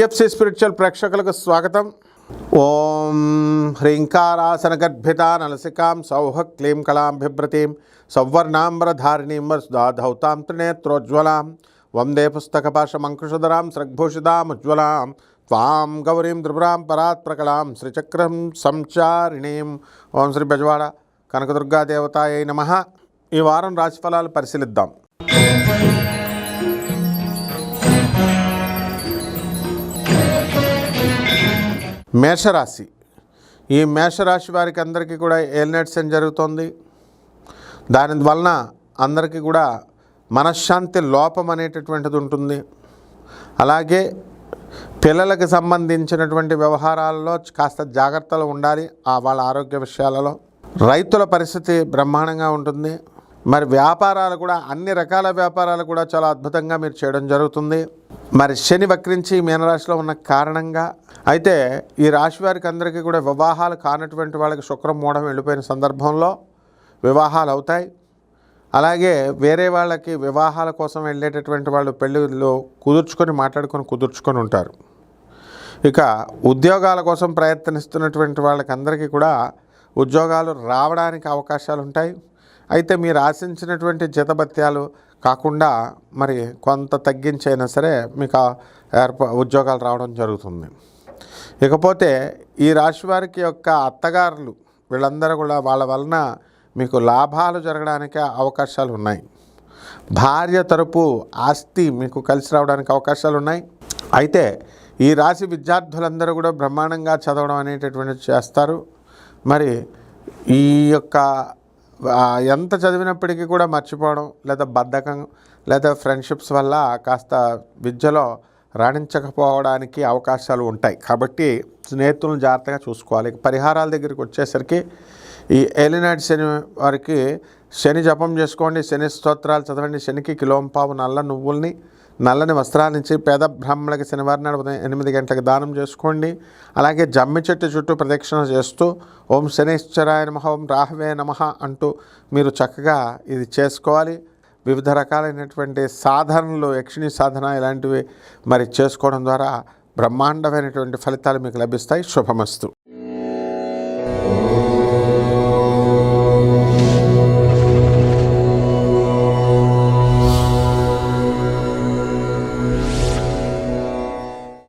TFC spiritual ప్రేక్షకులకు స్వాగతం. ఓం హ్రీంకారాసనగర్భిత నలసికాం సౌహ క్లీం కళాం బిభ్రతీం సౌవర్ణాంబరధారిణీం వసుధాధౌతాం త్రినేత్రోజ్వలాం వందే పుస్తకపాశమంకుశధరాం స్రగ్భూషితాముజ్వలాం త్వాం గౌరీం త్రిపురాం పరాత్ ప్రకళాం శ్రీచక్రం సంచారిణీం. ఓం శ్రీ బెజవాడ కనకదుర్గాదేవతాయై నమః. ఈ వారం రాశిఫలాలు పరిశీలిద్దాం. మేషరాశి. ఈ మేషరాశి వారికి అందరికీ కూడా ఏలినాటి శని జరుగుతోంది. దాని వలన అందరికీ కూడా మనశ్శాంతి లోపం అనేటటువంటిది ఉంటుంది. అలాగే పిల్లలకు సంబంధించినటువంటి వ్యవహారాలలో కాస్త జాగ్రత్తలు ఉండాలి. వాళ్ళ ఆరోగ్య విషయాలలో. రైతుల పరిస్థితి బ్రహ్మాండంగా ఉంటుంది. మరి వ్యాపారాలు కూడా అన్ని రకాల వ్యాపారాలు కూడా చాలా అద్భుతంగా మీరు చేయడం జరుగుతుంది. మరి శని వక్రించి మీనరాశిలో ఉన్న కారణంగా అయితే ఈ రాశి వారికి అందరికీ కూడా వివాహాలు కానటువంటి వాళ్ళకి శుక్రం మూఢం వెళ్ళిపోయిన సందర్భంలో వివాహాలు అవుతాయి. అలాగే వేరే వాళ్ళకి వివాహాల కోసం వెళ్ళేటటువంటి వాళ్ళు పెళ్ళిళ్ళు కుదుర్చుకొని ఉంటారు. ఇక ఉద్యోగాల కోసం ప్రయత్నిస్తున్నటువంటి వాళ్ళకి అందరికీ కూడా ఉద్యోగాలు రావడానికి అవకాశాలు ఉంటాయి. అయితే మీరు ఆశించినటువంటి జీతభత్యాలు కాకుండా మరి కొంత తగ్గించైనా సరే మీకు ఉద్యోగాలు రావడం జరుగుతుంది. ఇకపోతే ఈ రాశి వారికి యొక్క అత్తగారులు వీళ్ళందరూ కూడా వాళ్ళ వలన మీకు లాభాలు జరగడానికి అవకాశాలు ఉన్నాయి. భార్య తరపు ఆస్తి మీకు కలిసి రావడానికి అవకాశాలు ఉన్నాయి. అయితే ఈ రాశి విద్యార్థులందరూ కూడా బ్రహ్మాండంగా చదవడం అనేటటువంటిది చేస్తారు. మరి ఈ యొక్క ఎంత చదివినప్పటికీ కూడా మర్చిపోవడం లేదా బద్ధకం లేదా ఫ్రెండ్షిప్స్ వల్ల కాస్త విద్యలో రాణించకపోవడానికి అవకాశాలు ఉంటాయి. కాబట్టి స్నేహితులను జాగ్రత్తగా చూసుకోవాలి. పరిహారాల దగ్గరికి వచ్చేసరికి ఈ ఏలినాటి శని వారికి శని జపం చేసుకోండి, శని స్తోత్రాలు చదవండి, శనికి కిలోంపావు నల్ల నువ్వుల్ని నల్లని వస్త్రాన్నించి పేద బ్రాహ్మణులకి శనివారం నాడు ఉదయం 8 గంటలకు దానం చేసుకోండి. అలాగే జమ్మి చెట్టు చుట్టూ ప్రదక్షిణ చేస్తూ ఓం శనైశ్చరాయ నమః, ఓం రాహవే నమః అంటూ మీరు చక్కగా ఇది చేసుకోవాలి. వివిధ రకాలైనటువంటి సాధనలు, యక్షిణీ సాధన ఇలాంటివి మరి చేసుకోవడం ద్వారా బ్రహ్మాండమైనటువంటి ఫలితాలు మీకు లభిస్తాయి. శుభమస్తు.